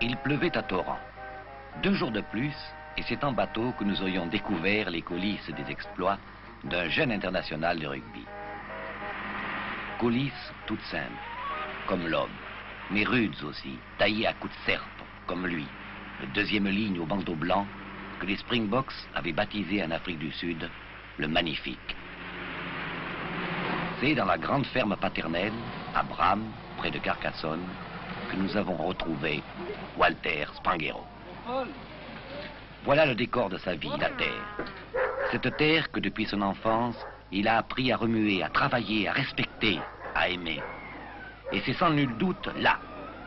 Il pleuvait à torrents. 2 jours de plus, et c'est en bateau que nous aurions découvert les coulisses des exploits d'un jeune international de rugby. Coulisses toutes simples, comme l'homme, mais rudes aussi, taillées à coups de serpe, comme lui, le 2e ligne au bandeau blanc, que les Springboks avaient baptisé en Afrique du Sud le Magnifique. C'est dans la grande ferme paternelle, à Bram, près de Carcassonne, que nous avons retrouvé Walter Spanghero. Voilà le décor de sa vie, la terre. Cette terre que depuis son enfance, il a appris à remuer, à travailler, à respecter, à aimer. Et c'est sans nul doute là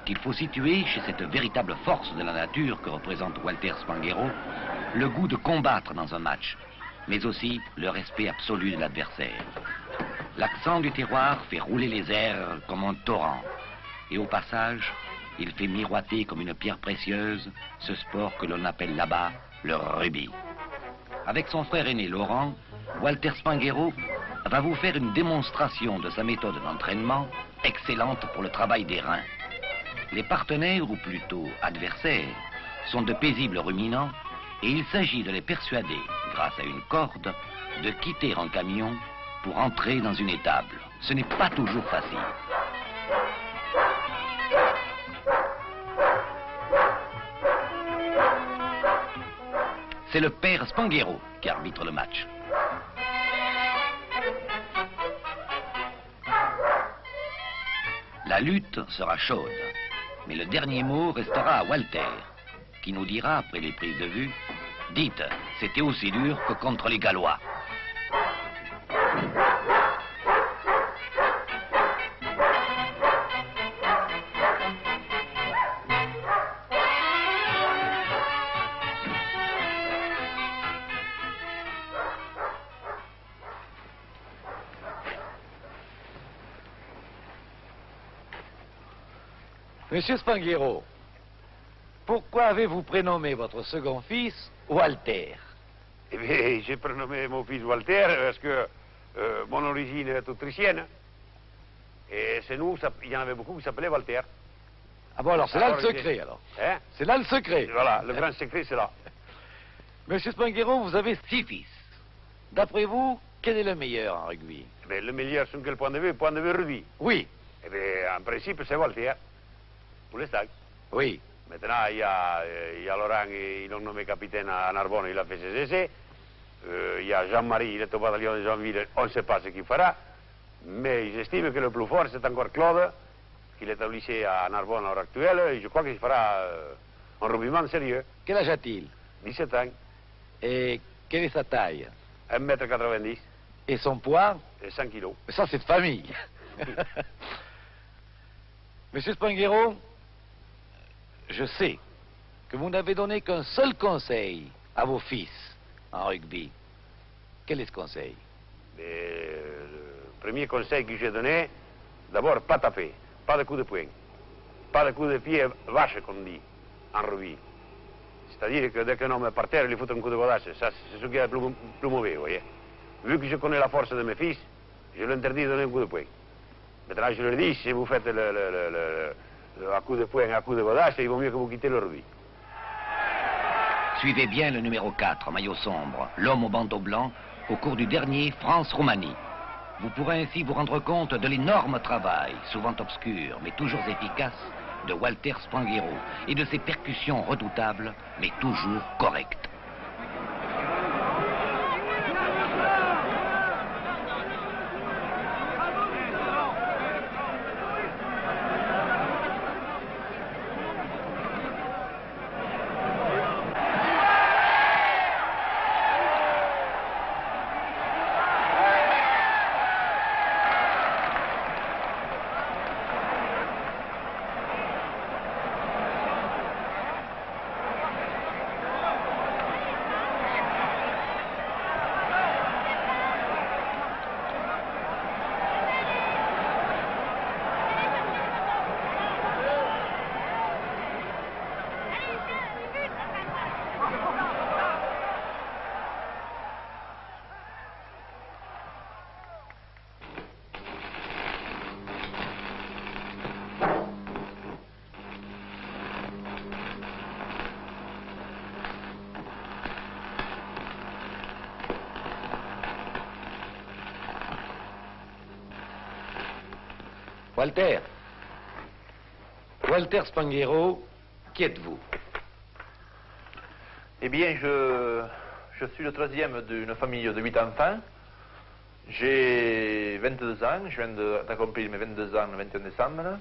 qu'il faut situer, chez cette véritable force de la nature que représente Walter Spanghero, le goût de combattre dans un match, mais aussi le respect absolu de l'adversaire. L'accent du terroir fait rouler les airs comme un torrent. Et au passage, il fait miroiter comme une pierre précieuse ce sport que l'on appelle là-bas le rugby. Avec son frère aîné Laurent, Walter Spanghero va vous faire une démonstration de sa méthode d'entraînement excellente pour le travail des reins. Les partenaires, ou plutôt adversaires, sont de paisibles ruminants et il s'agit de les persuader, grâce à une corde, de quitter un camion pour entrer dans une étable. Ce n'est pas toujours facile. C'est le père Spanghero qui arbitre le match. La lutte sera chaude, mais le dernier mot restera à Walter, qui nous dira, après les prises de vue, « Dites, c'était aussi dur que contre les Gallois ». Monsieur Spanghero, pourquoi avez-vous prénommé votre second fils Walter? Eh bien, j'ai prénommé mon fils Walter parce que mon origine est autrichienne. Et chez nous, il y en avait beaucoup qui s'appelaient Walter. Ah bon, alors c'est là le secret, alors. Hein? C'est là le secret. Voilà, le grand secret, c'est là. Monsieur Spanghero, vous avez 6 fils. D'après vous, quel est le meilleur en rugby? Eh bien, le meilleur, sur quel point de vue? Point de vue rugby. Oui. Eh bien, en principe, c'est Walter. Pour l'instant. Oui. Maintenant, il y a Laurent, ils l'ont nommé capitaine à Narbonne, il a fait ses essais. Il y a Jean-Marie, il est au bataillon de Jeanville, on ne sait pas ce qu'il fera. Mais j'estime que le plus fort, c'est encore Claude, qu'il est au lycée à Narbonne à l'heure actuelle, et je crois qu'il fera un rugbyman sérieux. Quel âge a-t-il? 17 ans. Et quelle est sa taille? 1,90 m. Et son poids? Et 100 kilos. Mais ça, c'est de famille. Monsieur Spanghero, je sais que vous n'avez donné qu'un seul conseil à vos fils en rugby. Quel est ce conseil? Le premier conseil que j'ai donné, d'abord, pas taper, pas de coup de poing, pas de coup de pied vache, comme on dit, en rugby. C'est-à-dire que dès qu'un homme est par terre, il lui fout un coup de godasse. Ça, c'est ce qui est le plus mauvais, vous voyez. Vu que je connais la force de mes fils, je leur interdis de donner un coup de poing. Maintenant, je leur dis, si vous faites à coup de poing, à coup de godasse, il vaut mieux que vous quittez le rugby. Suivez bien le numéro 4, maillot sombre, l'homme au bandeau blanc, au cours du dernier France-Roumanie. Vous pourrez ainsi vous rendre compte de l'énorme travail, souvent obscur, mais toujours efficace, de Walter Spanghero et de ses percussions redoutables, mais toujours correctes. Walter. Walter Spanghero, qui êtes-vous? Eh bien, je suis le 13e d'une famille de 8 enfants. J'ai 22 ans, je viens d'accomplir mes 22 ans le 21 décembre.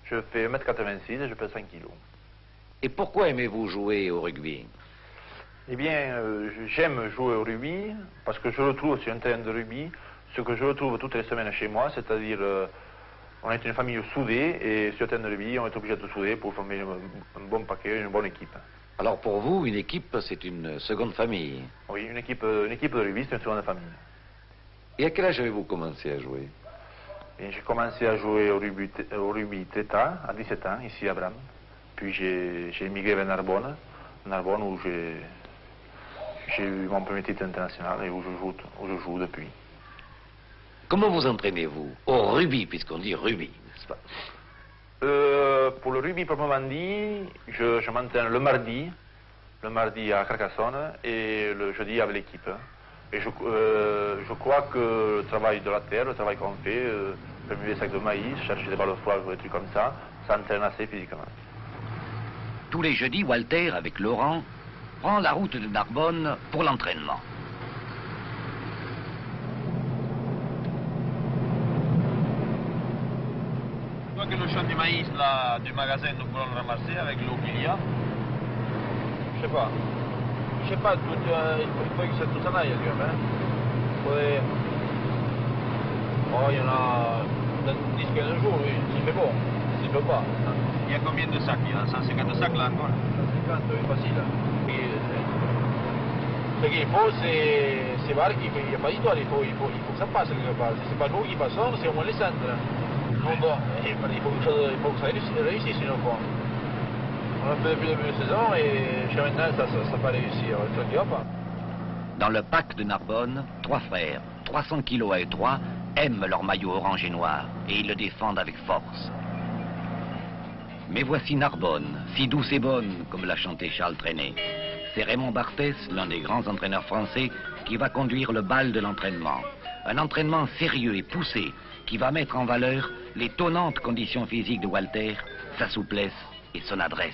Je fais 1m86 et je pèse 100 kg. Et pourquoi aimez-vous jouer au rugby? Eh bien, j'aime jouer au rugby parce que je retrouve sur un terrain de rugby ce que je retrouve toutes les semaines chez moi, c'est-à-dire on est une famille soudée et sur le terrain de rugby, on est obligé de souder pour former un bon paquet, une bonne équipe. Alors pour vous, une équipe, c'est une seconde famille. Oui, une équipe de rugby, c'est une seconde famille. Et à quel âge avez-vous commencé à jouer? J'ai commencé à jouer au rugby très tard, à 17 ans, ici à Bram. Puis j'ai émigré vers Narbonne où j'ai eu mon premier titre international et où je joue depuis. Comment vous entraînez-vous? Au rugby, puisqu'on dit rugby, n'est-ce pas? Pour le rugby proprement dit, je m'entraîne le mardi à Carcassonne et le jeudi avec l'équipe. Et je crois que le travail de la terre, le travail qu'on fait, remuer des sacs de maïs, chercher des balles froides, des trucs comme ça entraîne assez physiquement. Tous les jeudis, Walter, avec Laurent, prend la route de Narbonne pour l'entraînement. Tu vois que le champ du maïs là, du magasin, nous pouvons le ramasser avec l'eau qu'il y a. Je sais pas. Je sais pas, il faut que ça tout s'en aille, hein. Oh, il y en a dans 10-15 jours, oui, s'il fait bon, s'il ne peut pas. Il y a combien de sacs? Il y a 150 sacs là encore? 150, oui, facile. Ce qu'il faut, c'est voir qu'il n'y a pas d'histoire, il faut que ça passe quelque part. Si ce n'est pas nous qui passons, c'est au moins les centres. Il faut que ça réussisse une fois. On a fait depuis le début de saison et chez maintenant ça va réussir. Ça ne dira pas. Dans le pack de Narbonne, 3 frères, 300 kilos à eux 3, aiment leur maillot orange et noir et ils le défendent avec force. Mais voici Narbonne, si douce et bonne, comme l'a chanté Charles Trenet. C'est Raymond Barthès, l'un des grands entraîneurs français, qui va conduire le bal de l'entraînement. Un entraînement sérieux et poussé qui va mettre en valeur l'étonnante condition physique de Walter, sa souplesse et son adresse.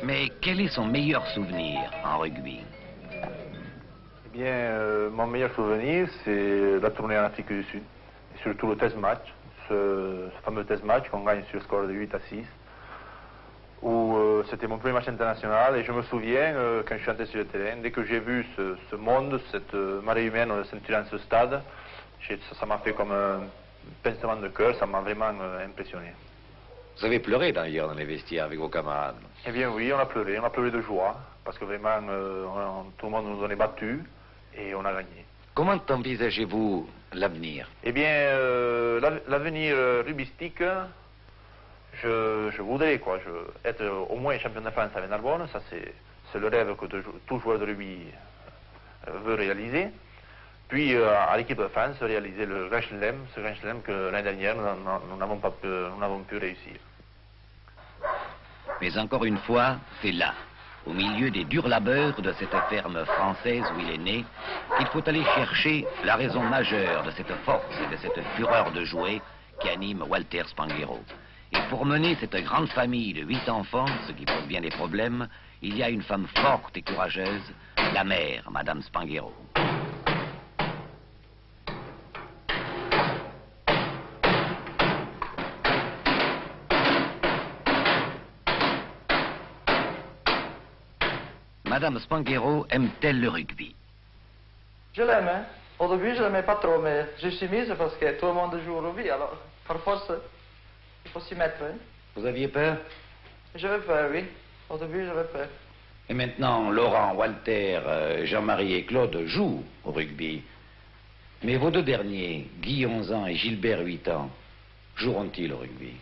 Mais quel est son meilleur souvenir en rugby? Eh bien, mon meilleur souvenir, c'est la tournée en Afrique du Sud. Et surtout le test match, ce fameux test match qu'on gagne sur le score de 8-6, où c'était mon premier match international. Et je me souviens, quand je suis entré sur le terrain, dès que j'ai vu ce monde, cette marée humaine, on sentit dans ce stade, ça m'a fait comme un pincement de cœur, ça m'a vraiment impressionné. Vous avez pleuré d'ailleurs dans les vestiaires avec vos camarades? Eh bien oui, on a pleuré de joie, parce que vraiment, tout le monde nous en est battu et on a gagné. Comment envisagez-vous l'avenir? Eh bien, l'avenir rugbyistique, je voudrais être au moins champion de France avec Narbonne, ça c'est le rêve que tout joueur de rugby veut réaliser. Puis à l'équipe de France, réaliser le Grand Chelem, ce Grand Chelem que l'année dernière nous n'avons pu réussir. Mais encore une fois, c'est là, au milieu des durs labeurs de cette ferme française où il est né, qu'il faut aller chercher la raison majeure de cette force et de cette fureur de jouer qui anime Walter Spanghero. Et pour mener cette grande famille de 8 enfants, ce qui pose bien des problèmes, il y a une femme forte et courageuse, la mère, Madame Spanghero. Madame Spanghero aime-t-elle le rugby? Je l'aime, hein. Au début, je ne l'aimais pas trop, mais je suis mise parce que tout le monde joue au rugby, alors par force, il faut s'y mettre. Hein. Vous aviez peur? J'avais peur, oui. Au début, j'avais peur. Et maintenant, Laurent, Walter, Jean-Marie et Claude jouent au rugby. Mais vos deux derniers, Guy 11 ans et Gilbert 8 ans, joueront-ils au rugby?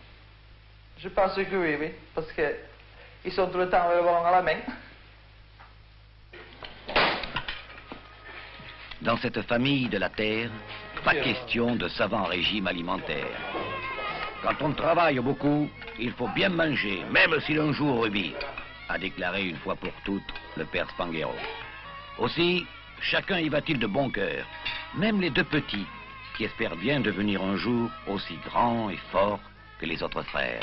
Je pense que oui, parce qu'ils sont tout le temps avec le ballon à la main. Dans cette famille de la terre, pas question de savant régime alimentaire. Quand on travaille beaucoup, il faut bien manger, même si l'on joue au rugby, a déclaré une fois pour toutes le père Spanghero. Aussi, chacun y va-t-il de bon cœur, même les deux petits, qui espèrent bien devenir un jour aussi grands et forts que les autres frères.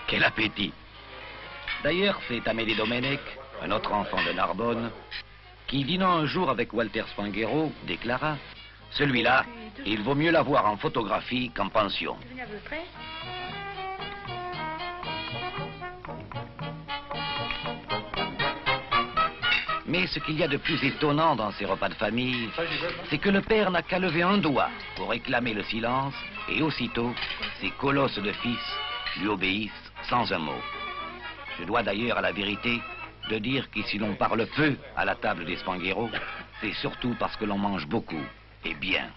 Quel appétit! D'ailleurs, c'est Amédée Domenech, un autre enfant de Narbonne, qui, dînant un jour avec Walter Spanghero, déclara « Celui-là, il vaut mieux l'avoir en photographie qu'en pension. » Mais ce qu'il y a de plus étonnant dans ces repas de famille, c'est que le père n'a qu'à lever un doigt pour réclamer le silence, et aussitôt, ces colosses de fils lui obéissent sans un mot. Je dois d'ailleurs à la vérité de dire qu'ici l'on parle peu à la table des Spanghero, c'est surtout parce que l'on mange beaucoup et bien.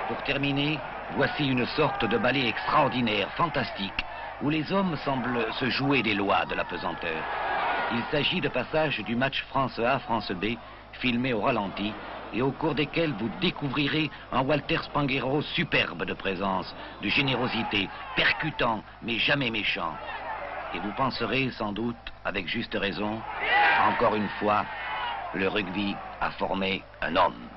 Pour terminer, voici une sorte de ballet extraordinaire, fantastique, où les hommes semblent se jouer des lois de la pesanteur. Il s'agit de passages du match France A-France B, filmé au ralenti, et au cours desquels vous découvrirez un Walter Spanghero superbe de présence, de générosité, percutant, mais jamais méchant. Et vous penserez sans doute, avec juste raison, encore une fois, le rugby a formé un homme.